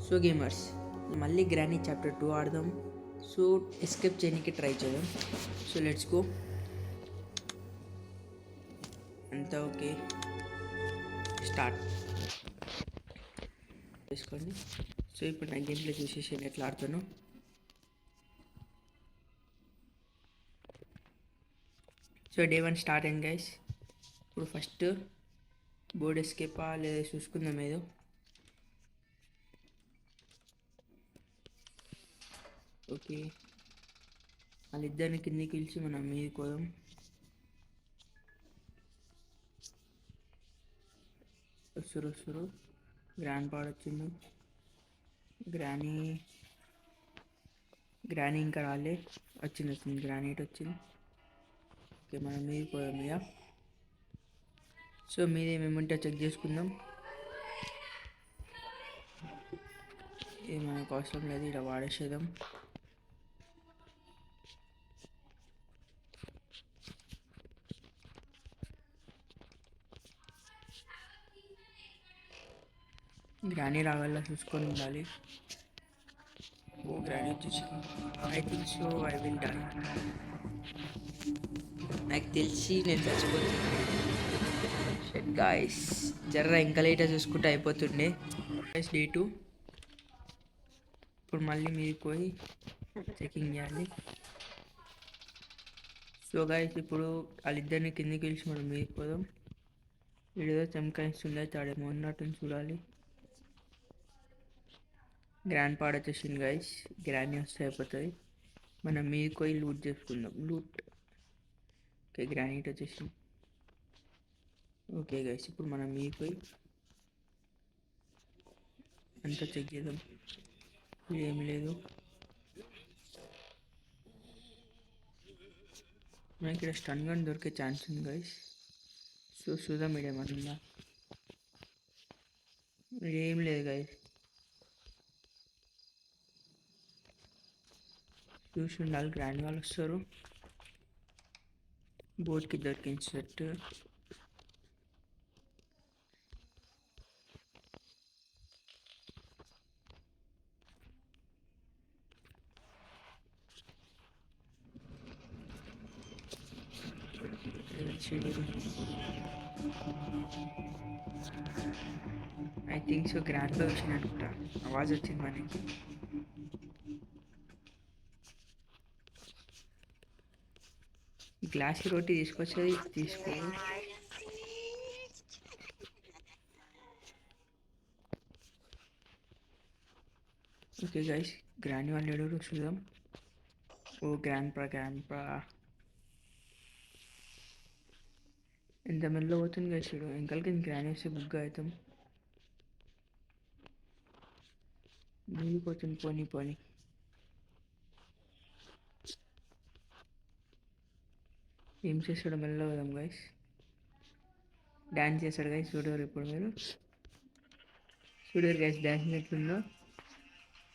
So gamers మళ్ళీ granny chapter 2 ఆడదాం. So escape చేయడానికి ట్రై చేద్దాం. So let's go. అంతా ఓకే, స్టార్ట్ చేసుకోండి. సో ఇప్పుడు నా గేమ్ ప్లే చూసేసి నేను ఎట్లా ఆడుతాను. సో డే 1 స్టార్ట్ అయింది గైస్. ఇప్పుడు ఫస్ట్ బోర్డ్ ఎస్కేపా లేదా చూసుకుందాం ఏదో. ఓకే, వాళ్ళిద్దరిని కిందికి పిలిచి మనం మీదకి పోదాం. వస్తురు గ్రాండ్ పాడ్ వచ్చింది. గ్రానీ ఇంకా రాలే. వచ్చింది గ్రానైట్ వచ్చింది. ఓకే, మనం మీదకి పోదాం ఇక. సో మీద ఏమేమి ఉంటే చెక్ చేసుకుందాం. ఇది మనకు అవసరం లేదు, ఇలా వాడేసేద్దాం. గ్రానీ రావాలా చూసుకొని ఉండాలి. ఓ గ్రానీ వచ్చేసి I think so I will die. నాకు తెలిసి నేను చచ్చిపోతున్నాను. షెట్ గాయస్, జర్ర ఇంకా లేటర్ చూసుకుంటే అయిపోతుండే. గైస్ డే 2 ఇప్పుడు మళ్ళీ మీరు పోయి చెకింగ్ చేయాలి. సో గైస్ ఇప్పుడు వాళ్ళిద్దరిని కిందికి పిలిచి మనం మీదకి పోదాం. వీడియో చెమకాయిస్తుండే తాడేమో ఉన్నట్టు చూడాలి. గ్రాండ్ పాడ్ వచ్చేసింది గైస్. గ్రాండ్ వస్తే అయిపోతుంది. మనం మీదకి పోయి లూట్ చేసుకుందాం. లూట్ ఓకే, గ్రానైట్ వచ్చేసింది. ఓకే గైస్, ఇప్పుడు మనం మీదకి పోయి అంతా చెక్ చేద్దాం. ఏమి లేదు, మనకి ఇక్కడ స్టన్ గన్ దొరికే ఛాన్స్ ఉంది గైస్. సో చూద్దాం మీడియం ఉందా. ఏం లేదు గైస్, చూసి ఉండాలి. గ్రాండ్ వాళ్ళు వస్తారు. బోట్కి దొరికింది set. I think so grand వచ్చింది అనుకుంటా. ఆవాజ్ వచ్చింది మనకి. గ్లాస్ రోటీ తీసుకొచ్చేది తీసుకో. ఓకే గైస్, గ్రాండ్ వాళ్ళు ఎవరు చూద్దాం. ఓ గ్రాండ్ పా ఎంత మెల్లో పోతుంది గైస్. చూడు ఇంకలకి గ్రాండ్ వేస్తే బుగ్గా అవుతాం. మునిగిపోతుంది. పోనీ ఏం చేస్తాడు మెల్లో పోదాం గైస్. డ్యాన్స్ చేస్తాడు గైస్. చూడరు ఇప్పుడు మీరు. చూడరు గైస్ డ్యాన్స్ ఎట్లుందో.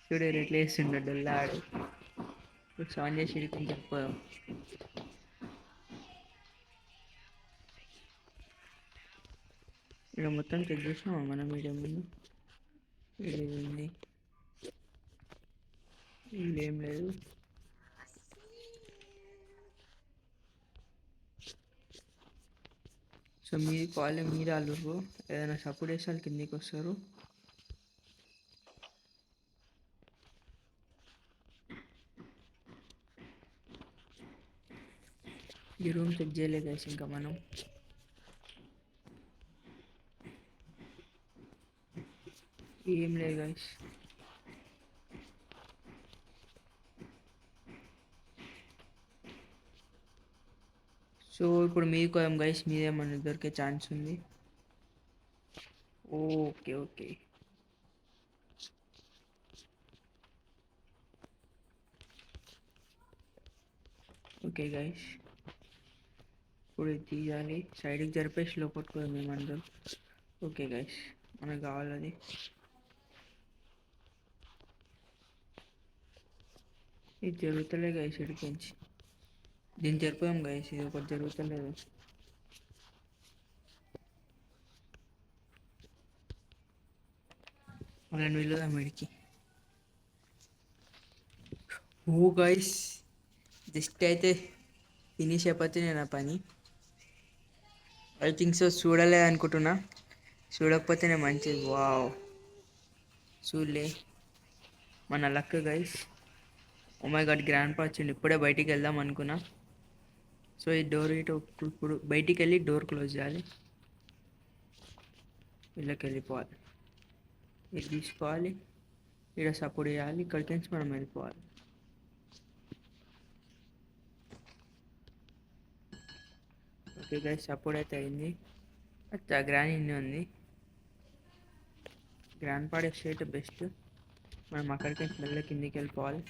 చూడరు ఎట్లా వేస్తుండో డొల్లాడు. ఇప్పుడు సాన్ చేసి ఇడుకొని చెప్పిపోదాం. ఇక్కడ మొత్తం చెక్ చేసినామా మనం మీడియం ముందు. ఉంది, ఇదేం లేదు. సో మీరు కాలే మీరు వాళ్ళు ఏదైనా సపోర్ట్ చేస్తే వాళ్ళు కిందికి వస్తారు. ఈ రూమ్ చెక్ చేయలేదు గైస్ ఇంకా మనం. ఏం లేదు గైస్. సో ఇప్పుడు మీరు కోయం గైస్. మీదేమన్నా దొరికే ఛాన్స్ ఉంది. ఓకే ఓకే గైస్, ఇప్పుడు ఇది తీయాలి. సైడ్కి జరిపేసి లోపట్టుకోదాం మేమందరం. ఓకే గైస్, మనకు కావాలది. ఇది జరుగుతలే గైస్. ఇడికించి దీన్ని జరిపోయాం గైస్. ఇది ఒకటి జరుగుతలేదు. వాళ్ళని వెళ్ళదాం వీడికి. ఓ గైస్, జస్ట్ అయితే ఫినిష్ అయిపోతే నేను ఆ పని. ఐ థింక్ సో, చూడలేదు అనుకుంటున్నా. చూడకపోతేనే మంచిది. వావ్, చూడలే, మన luck guys. Oh my God, grandpa వచ్చిండు. ఇప్పుడే బయటికి వెళ్దాం అనుకున్నా. సో ఈ డోర్ ఇటు ఇప్పుడు బయటికి వెళ్ళి డోర్ క్లోజ్ చేయాలి. ఇళ్ళకి వెళ్ళిపోవాలి. ఇది తీసుకోవాలి, ఇక్కడ సపోర్ట్ చేయాలి, ఇక్కడికి నుంచి మనం వెళ్ళిపోవాలి. ఓకే గైస్, సపోర్ట్ అయితే అయింది. అచ్చా, గ్రాండ్ ఇన్ని ఉంది. గ్రాండ్ పాడే స్టేట్ బెస్ట్. మనం అక్కడికి నుంచి మెల్ల కిందికి వెళ్ళిపోవాలి.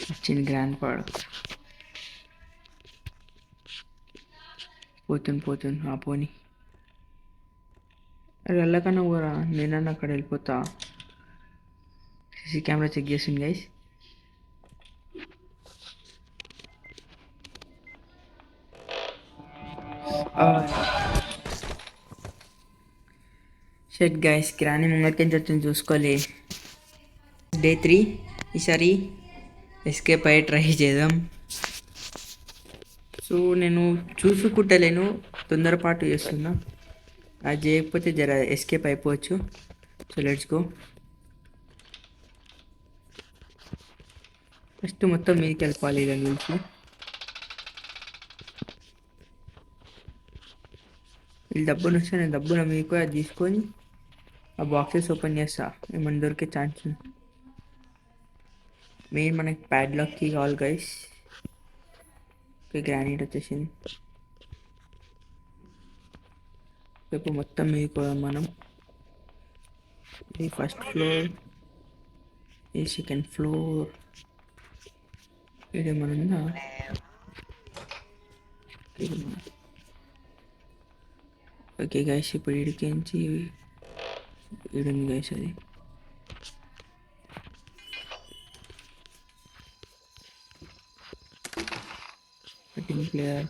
వచ్చింది గ్రాండ్ పాడ్. పోతుంది ఆ పోని. అరే వెళ్ళకన్నా ఊరా, నేనన్నా అక్కడ వెళ్ళిపోతా. సీసీ కెమెరా చెక్ చేసింది గైస్. షెట్ గైస్, గ్రాని ముంగటికి వచ్చింది చూసుకోలే. డే 3. ఈసారి ఎస్కేప్ అయ్యి ట్రై చేద్దాం. సో నేను చూసుకుంటలేను, తొందరపాటు చేస్తున్నా. అది చేయకపోతే జర ఎస్కేప్ అయిపోవచ్చు. So let's go. ఫస్ట్ మొత్తం మీదకి వెళ్ళిపోవాలి. ఇలా నుంచి వీళ్ళు డబ్బులు వస్తే నేను డబ్బులు మీకు అది తీసుకొని ఆ బాక్సెస్ ఓపెన్ చేస్తా. ఏమన్నా దొరికే ఛాన్స్ ఉంది. మెయిన్ మనకి ప్యాడ్లాక్కి కావాలి గైస్. ఓకే, గ్రానైట్ వచ్చేసింది. రేపు మొత్తం మీకు మనం ఇది ఫస్ట్ ఫ్లోర్, ఈ సెకండ్ ఫ్లోర్. ఇదేమన్నా ఓకే గైస్, ఇప్పుడు ఇడికించి ఇడుంది గైస్. అది కటింగ్ ప్లేయర్.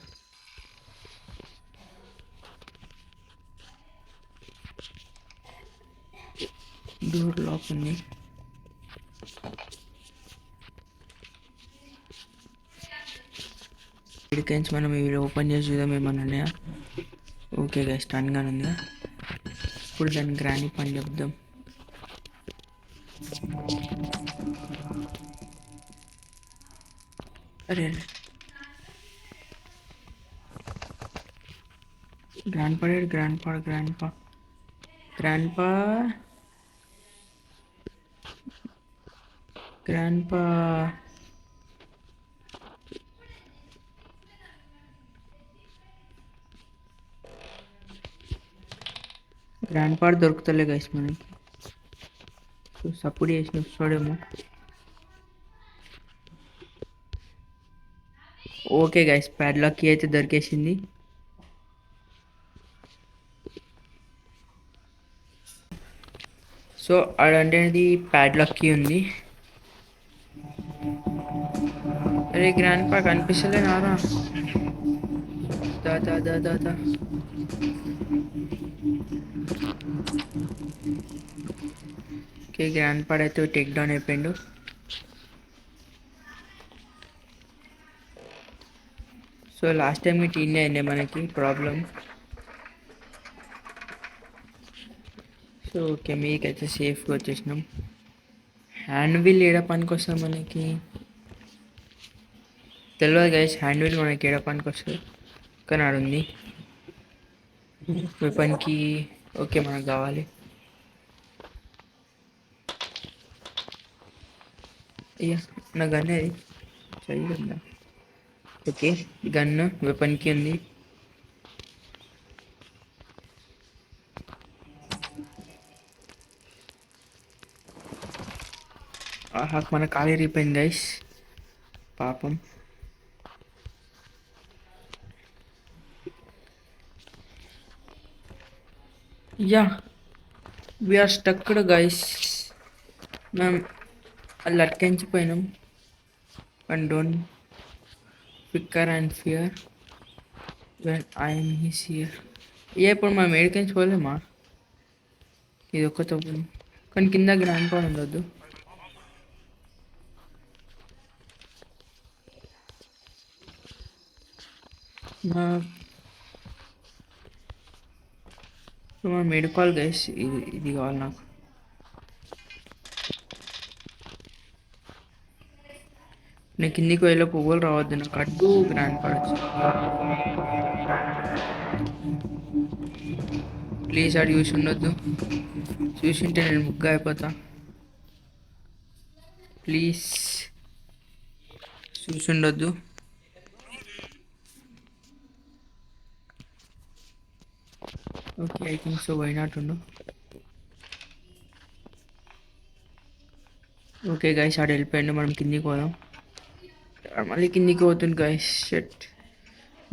డోర్ లాక్ ఉంది. ఇడికించి మనం ఇవి ఓపెన్ చేసి చూద్దాం ఏమన్నా ఉన్నాయా. ఓకే గైస్, టన్గా ఉందా. ఇప్పుడు దాన్ని గ్రాండ్ పని చెప్దాం. అరే గ్రాండ్ పా గ్రాండ్ పా దొరుకుతలే గైస్ మనకి. సో సపోర్ట్ చేసిన వస్తాడేమో. ఓకే గైస్, ప్యాడ్లాక్ కీ అయితే దొరికేసింది. సో అడంటేది ప్యాడ్లాక్ కీ ఉంది. అరే గ్రాండ్ పా కనిపిస్తలే నారా. దా ఓకే, గ్రాండ్ పా అయితే టేక్ డౌన్ అయిపోయిండు. సో లాస్ట్ టైం ఇటు ఇన్నే అయింది మనకి ప్రాబ్లం. సో ఓకే, మీకైతే సేఫ్గా వచ్చేసినాం. హ్యాండ్ వీల్ ఏడ పనికి వస్తుంది మనకి తెలియదు గైస్. హ్యాండ్ వీల్ మనకి ఏడ పనికి వస్తుంది కానీ ఆడుంది. వెపన్కి ఓకే మనకు కావాలి. అయ్యా నా గన్ అది చదివిందా. ఓకే, గన్ను వెపన్కి ఉంది. ఆహా, మన ఖాళీ రిపోయింది గైస్, పాపం. Yeah, we are stuck guys. మనం అలా అట్కించిపోయినాం. అండ్ డోంట్ ఫిక్కర్ and fear when I am here. ఇప్పుడు మనం ఏడికించి పోలేమా? ఇది ఒక్కతో కానీ కింద గ్రాండ్ పవర్ ఉండొద్దు. మనం ఏడుకోవాలి గైస్. ఇది కావాలి నాకు. నేను కిందికి వెళ్ళే పువ్వులు రావద్దు నాకు. అడ్డు గ్రాండ్ పవర్ ప్లీజ్. ఆడు చూసి ఉండొద్దు. చూసింటే నేను ముగ్గు అయిపోతా. ప్లీజ్ చూసి ఉండొద్దు. Okay, I think so. Why not ఉండు. ఓకే గైస్, ఆడు వెళ్ళిపోయిండు. మనం కిందికి పోదాం. మళ్ళీ కిందికి పోతుంది గైస్. షట్,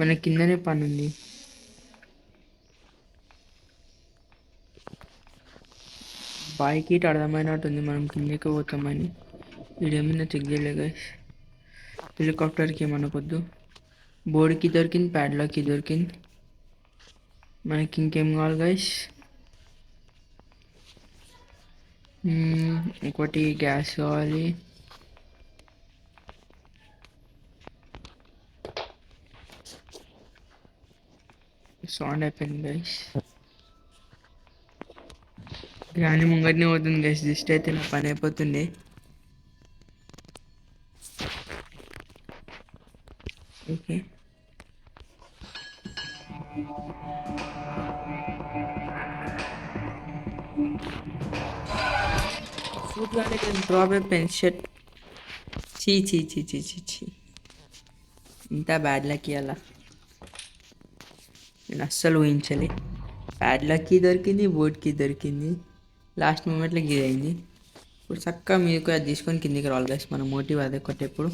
మన కిందనే పని ఉంది. బాయ్కి ఇటు అర్థమైనట్టుంది మనం కిందికి పోతామని. వీడేమైనా చెక్ చేయలే గైస్. హెలికాప్టర్కి ఏమన్నా కొద్దు. బోర్డుకి దొరికింది, ప్యాడ్లాక్కి దొరికింది. మనకి ఇంకేం కావాలి గైస్? ఇంకోటి గ్యాస్ కావాలి. సౌండ్ అయిపోయింది గైస్. గ్రాని ముంగడినే పోతుంది గైస్. జస్ట్ అయితే నా పని అయిపోతుంది. ఓకే, ఫుడ్ వాళ్ళకి డ్రాప్ అయిపోయింది. షర్ట్ చీ చీ చీ చీ చీ చీ. ఇంత బ్యాడ్ లక్ ఇవ్వాలా? నేను అస్సలు ఊహించలే. బ్యాడ్ లక్కి దొరికింది, బోట్కి దొరికింది. లాస్ట్ మూమెంట్లో గిది అయింది. ఇప్పుడు చక్కగా మీకు అది తీసుకొని కిందికి రావాలి గైస్. మన మోటివ్ అదే కొట్టేప్పుడు.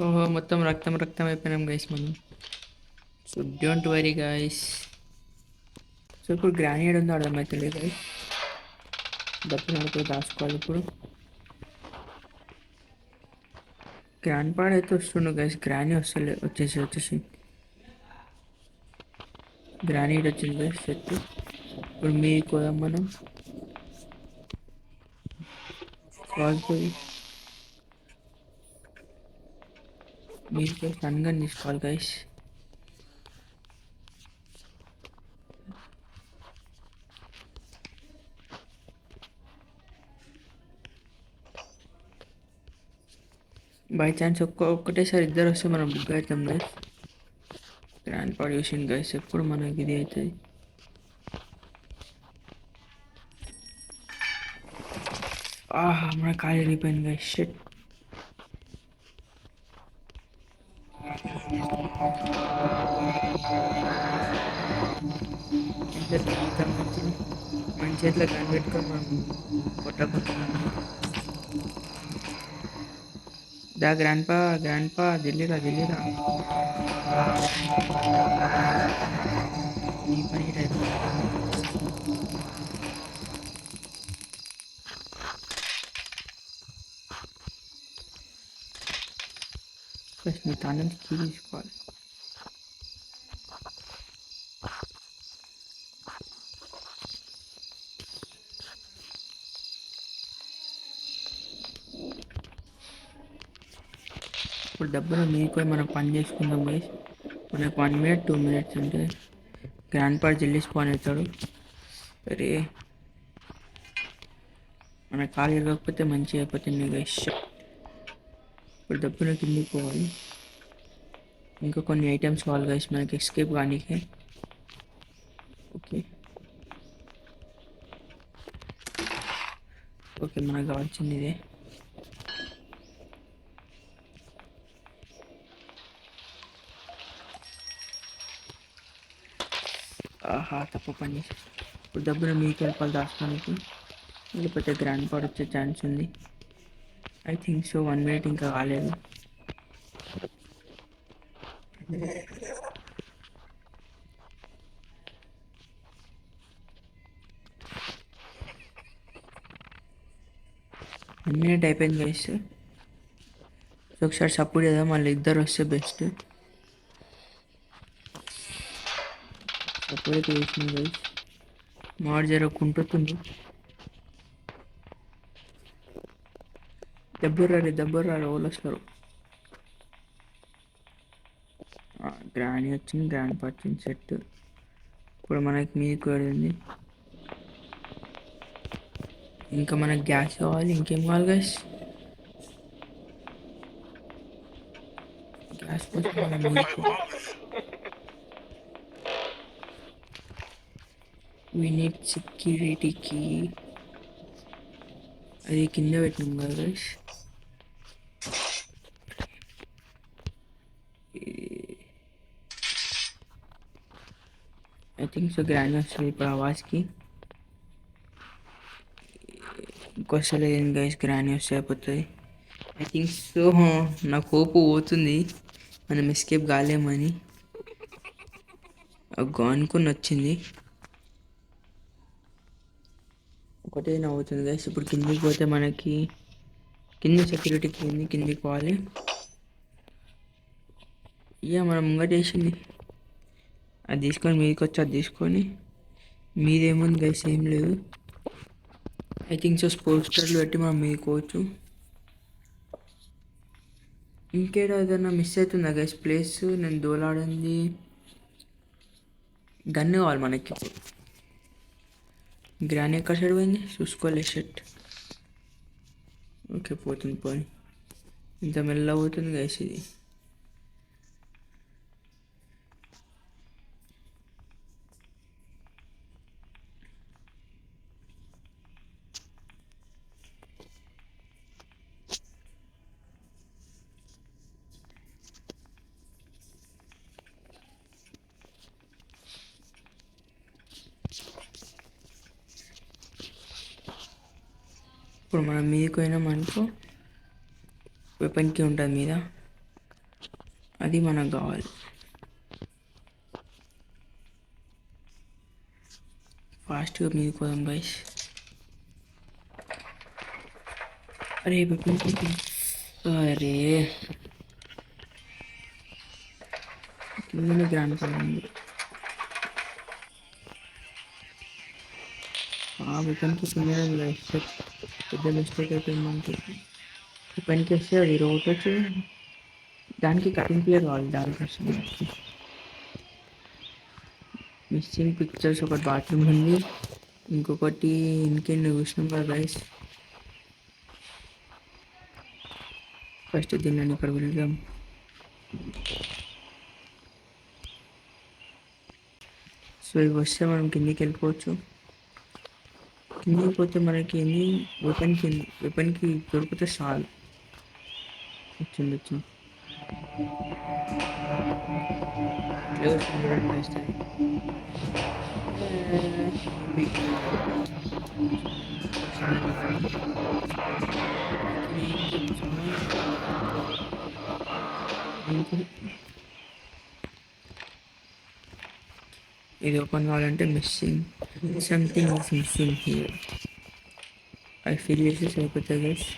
ఓహో, మొత్తం రక్తం రక్తం అయిపోయినాం గైస్ మనం. So don't worry guys. So ఇప్పుడు గ్రానైడ్ ఉందో అర్థమవుతుంది గైస్. డబ్బులు దాచుకోవాలి ఇప్పుడు. గ్రాండ్ పాడ్ అయితే వస్తుండు గైస్. గ్రానీ వస్తలే. వచ్చేసి గ్రానైడ్ వచ్చింది గైస్. సెట్. ఇప్పుడు మీకు పోదాం మనం. కాల్పోయి మీరు సన్గా తీసుకోవాలి గైస్. బై ఛాన్స్ ఒక్కటేసారి ఇద్దరు వస్తే మనం బుక్ అవుతాం గైస్. గ్రాండ్ పాడ్ యూసింగ్ గైస్. ఎప్పుడు మనకి ఇది అవుతుంది. మన కాలు వెళ్ళిపోయింది గైస్. షట్. మన చేతిలో గన్ పెట్టుకొని మనం కొట్టకుంటున్నాం. దా గ్రాండ్ పా ఢిల్లీరా ఈ పని టైప్. ఫస్ట్ నీ తాళంకి కీ తీసుకోవాలి. ఇప్పుడు డబ్బులు మీకు మనం పని చేసుకుందాం గైస్. మనకు 1 minute 2 minutes అంటే గ్రాండ్ పా జల్దీ స్పాన్ అవుతాడు. అరే, మన కాలు ఇరగకపోతే మంచిగా అయిపోతుంది గైస్. ఇప్పుడు డబ్బులు కిందికి పోవాలి. ఇంకా కొన్ని ఐటమ్స్ కావాలి గైస్ మనకి ఎస్కేప్ కానీకి. ఓకే ఓకే, మనకు కావాల్సింది ఇదే. తప్పు పని. ఇప్పుడు డబ్బులు మీకు వెళ్ళాలి దాచుకోనికి. లేకపోతే గ్రాండ్ పాడ్ వచ్చే ఛాన్స్ ఉంది. I think so. 1 minute ఇంకా కాలేదు. వన్ మినిట్ అయిపోయింది గైస్. ఒకసారి సపోర్ట్ చేద్దాం. మళ్ళీ ఇద్దరు వస్తే బెస్ట్. అప్పుడైతే వేసిన గైస్ మాడు జరగకుంటుంది. దెబ్బరారు వాళ్ళు వస్తారు. గ్రాని వచ్చింది, గ్రాండ్ వచ్చింది సెట్. ఇప్పుడు మనకి మీదకి పడింది. ఇంకా మనకి గ్యాస్ కావాలి. ఇంకేం కావాలి గైస్? గ్యాస్ కోసం మనం మీదకి వి నీడ్ సెక్యూరిటీకి అది కింద పెట్టినాం కదా guys. I think so grand వస్తుంది ఇప్పుడు ఆవాజ్కి. ఇంకోసారి ఏం గైస్ గ్రాండ్ వస్తే అయిపోతుంది. I think so. నాకు హోప్ పోతుంది మనం ఎస్కేప్ కాలేమని. అనుకుని వచ్చింది ఒకటే నవ్వుతుంది గైస్. ఇప్పుడు కిందికి పోతే మనకి కింద సెక్యూరిటీకి కిందికి పోవాలి. ఇక మనం ముంగటేసింది అది తీసుకొని మీదకి వచ్చి అది తీసుకొని మీదేముంది గైస్ ఏం లేదు. ఐ థింక్ సో పోస్టర్లు పెట్టి మనం మీకోవచ్చు. ఇంకేదో ఏదైనా మిస్ అవుతుందా గైస్ ప్లేస్? నేను దోలాడింది గన్ను కావాలి మనకి. గ్రాని ఎక్కడ సైడ్ పోయింది చూసుకోలే షర్ట్. ఓకే పోతుంది పోని. ఇంత మెల్లగా పోతుంది గైస్ ఇది. ఇప్పుడు మనం మీదకి పోయినాం అనుకో వెపన్కి ఉంటుంది మీద, అది మనకు కావాలి. ఫాస్ట్గా మీదకి పోదాం గైస్. అరే వెపన్కి అరే కిందనే గ్రాండ్ పడింది. ఆ వెపన్కి కిందనే గైస్ పెద్ద మిస్టేక్ అయిపోయింది మనకి. వెపన్కి వస్తే అది రోట్ వచ్చి దానికి కటింగ్ ప్లేయర్ కావాలి. దానికోసం మిస్సింగ్ పిక్చర్స్ ఒకటి బాత్రూమ్ ఉంది, ఇంకొకటి ఇంకెన్ని చూసినాం కదా గైస్. ఫస్ట్ దీన్ని ఇక్కడ వెళ్దాం. సో ఇవి వస్తే మనం కిందికి వెళ్ళిపోవచ్చు. కిందికి పోతే మనకి ఎన్ని వెపన్కి దొరికితే చాలు. వచ్చింది ఇది ఓపెన్ కావాలంటే missing something is missing here. I feel చేసేసి అయిపోతుంది గైస్.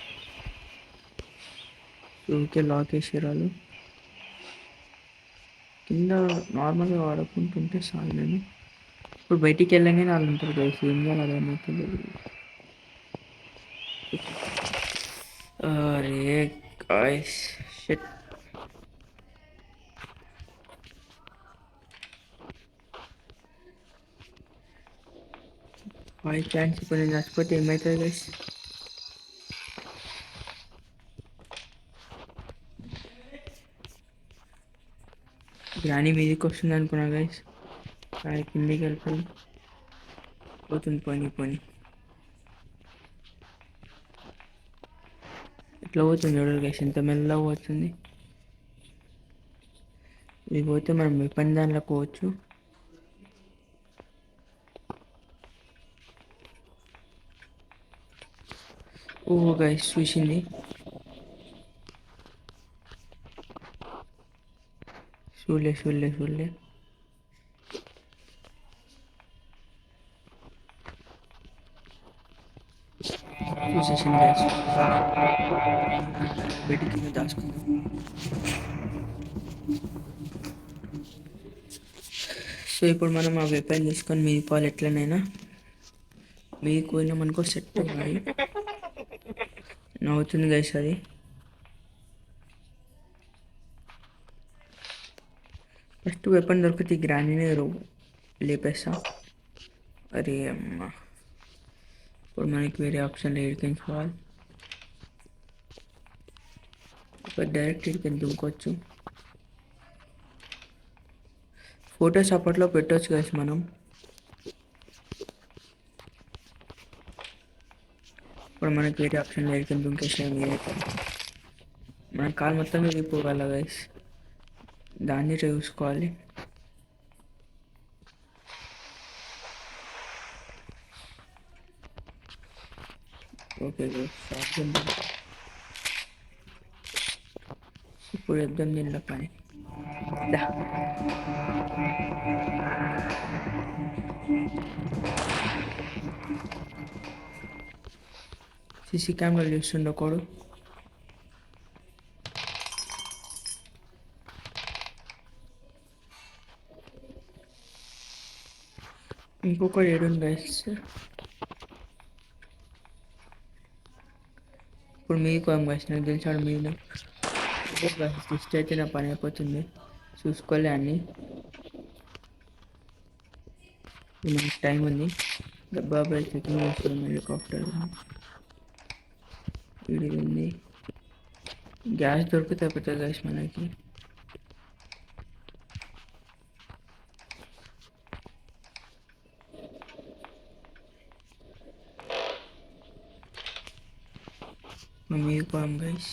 ఊరికే లాక్ వేసేరాలు. కింద నార్మల్గా వాడుకుంటుంటే చాలు. నేను ఇప్పుడు బయటికి వెళ్ళగానే వాళ్ళు ఉంటారు గైస్. ఏం చేయాలి అదే తెలియదు. అరే గైస్ షిట్. బై ఛాన్స్ ఇప్పుడు నేను చచ్చిపోతే ఏమవుతుంది గైస్? గ్రాని మీదకి వస్తుంది అనుకున్నా గైస్. కిందికి వెళ్ళిపోయి పోతుంది పోని. ఇట్లా పోతుంది చూడరు గైస్, ఎంత మెల్లగా పోతుంది. ఇది పోతే మనం వెపన్ దాంట్లో పోవచ్చు. ఓ గైస్ చూసింది. చూడలే చూసేసింది గైస్. బెడ్ కింద దాచుకుందాం. సో ఇప్పుడు మనం ఆ వెపన్ తీసుకొని మీదిపోవాలి ఎట్లనైనా. మీకు పోయినా మనకు సెట్ అవ్వాలి. నవ్వుతుంది గైస్ అది. ఫస్ట్ వెపన్ దొరికితే గ్రానీనే లేపేస్తా. అరే అమ్మ, ఇప్పుడు మనకి వేరే ఆప్షన్ ఎడికించుకోవాలి. ఒక డైరెక్ట్ ఇడికి దుంకొచ్చు. ఫొటోస్ అప్పట్లో పెట్టవచ్చు గైస్ మనం. ఇప్పుడు మనకి వేరే ఆప్షన్ ఎడికి దుంకేసాం. మన కాలు మొత్తం విరిగిపోగల గైస్, దాన్ని చూసుకోవాలి. ఓకే గైస్, ఇప్పుడు యుద్ధం దీనిలో పని. సీసీ కెమెరాలు చూస్తుండే ఒకడు. ఇంకొకటి ఏడుంది గైస్. ఇప్పుడు మీకు ఏం గైస్, నాకు తెలిసాడు మీరు లిస్ట్ అయితే నా పని అయిపోతుంది. చూసుకోలే అన్నీ. మనకి టైం ఉంది. బాబాయ్ చెకింగ్ చేస్తుంది. హెలికాప్టర్ ఇది ఉంది. గ్యాస్ దొరికితే అయిపోతుంది గైస్ మనకి. మీకు పోయాం గైస్.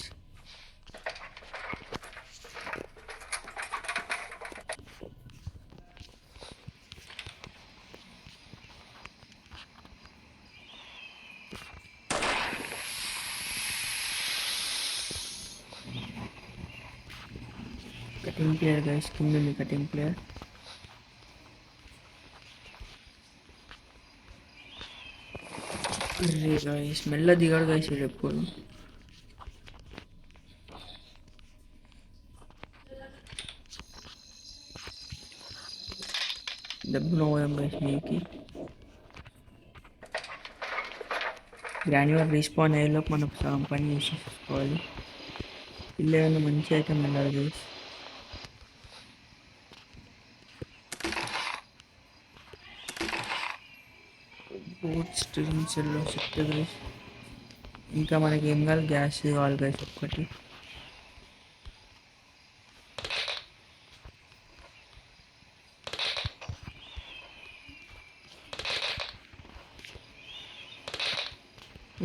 కటింగ్ ప్లేయర్ గైస్, కింద ఉంది కటింగ్ ప్లేయర్. అరే గైస్, మెల్ల దిగాడు గైస్ ఎప్పుడు. డబ్బులు పోయాం గైస్ మీకు. గ్రాన్యువల్ రీస్పాన్ అయ్యేలోపు మనం సగం పని చేసేసుకోవాలి. ఇల్లు ఏమైనా మంచి ఐటమ్ వెళ్ళాలి గైస్. బూట్స్ డ్రింక్స్లో సెట్ గైస్. ఇంకా మనకి ఏం కావాలి, గ్యాస్ కావాలి గైస్ ఒక్కటి.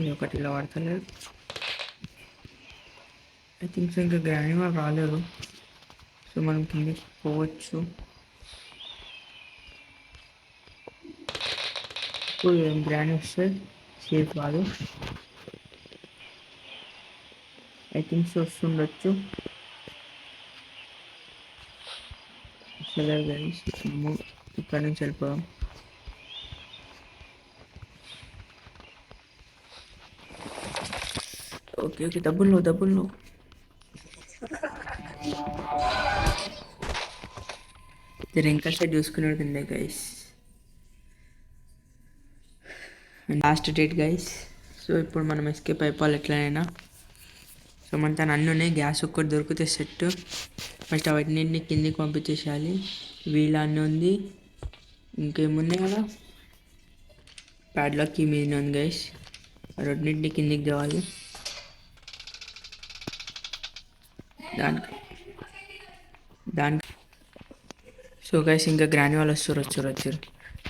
ఇది ఒకటి ఇలా వాడతలేదు. ఐ థింక్ సో ఇంకా గ్రాన్యువల్ రాలేదు. సో మనం కిందకి పోవచ్చు. ఇప్పుడు ఏం గ్రాండ్ వస్తే సేఫ్ కాదు. ఐ థింక్ సో వస్తుండొచ్చు. సరే గైస్, ఇక్కడ నుంచి వెళ్ళిపోదాం. ఓకే ఓకే, డబ్బులు ఇంకా సైడ్ చూసుకునేది ఉండే guys. Last date guys. So ఇప్పుడు మనం ఎస్కేప్ అయిపోవాలి ఎట్లనైనా. సో మన తను అన్నీ ఉన్నాయి. గ్యాస్ ఒక్కటి దొరికితే సెట్. ఫస్ట్ అవన్నీ కిందికి పంపించేసేయాలి. వీల్ అన్నీ ఉంది. ఇంకేమున్నాయి కదా, ప్యాడ్లాక్ కీ మీద ఉంది గైస్. రెండింటిని కిందికి తేవాలి. దానికి సో గైస్ ఇంకా గ్రాండ్ వాళ్ళు వచ్చారు.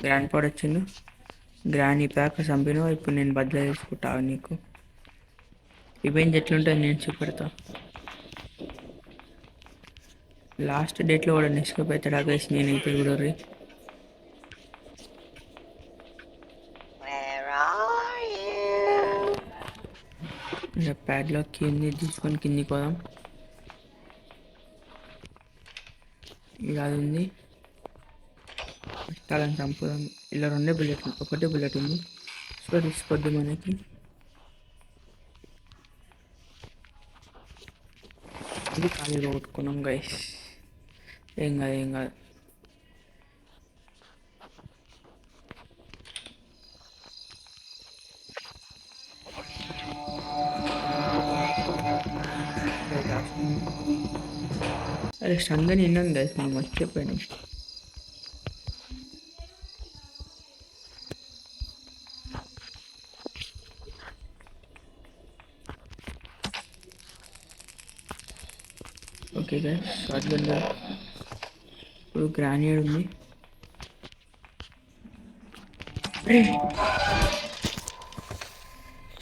గ్రాండ్ పాడ్ వచ్చిండు. గ్రాండ్ ఈ ప్యాక్ చంపిన. ఇప్పుడు నేను బద్దలు తీసుకుంటా నీకు. రివెంజ్ ఎట్లుంటుంది నేను చూపెడతా. లాస్ట్ డేట్లో కూడా ఎస్కేప్ అవుతాడా గైస్, నేనైతే చూడరు. ఇంకా ప్యాడ్లాక్ కింది తీసుకొని కిందికి పోదాం. ఇలా ఉంది. ఇష్టాలని చంపుదాం. ఇలా ఒకటే బుల్లెట్ ఉంది. సో తీసుకోద్దు మనకి. ఇది ఖాళీగా కొట్టుకున్నాం గైస్. ఏం కాదు. అరే సంగని విన్నాను గైస్, మనం మర్చిపోయాను. ఓకే గైస్, షార్ట్ గన్ ఇప్పుడు గ్రానేడ్ ఉంది.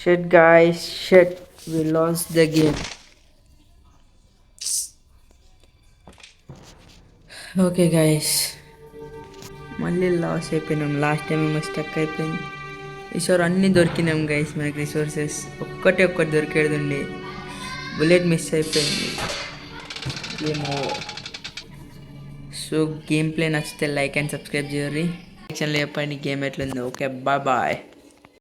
Shut guys, shut, we lost the game. Okay guys, మళ్ళీ లాస్ అయిపోయినాం. లాస్ట్ టైం ఏమో స్టక్ అయిపోయింది. ఈసారి అన్నీ దొరికినాం గైస్ మనకి రిసోర్సెస్. ఒక్కటి దొరికేది ఉండే, బుల్లెట్ మిస్ అయిపోయింది. ఏమో. సో గేమ్ ప్లే నచ్చితే లైక్ అండ్ సబ్స్క్రైబ్ చేయరు. సెక్షన్లో చెప్పండి గేమ్ ఎట్లుందో. Okay, bye bye.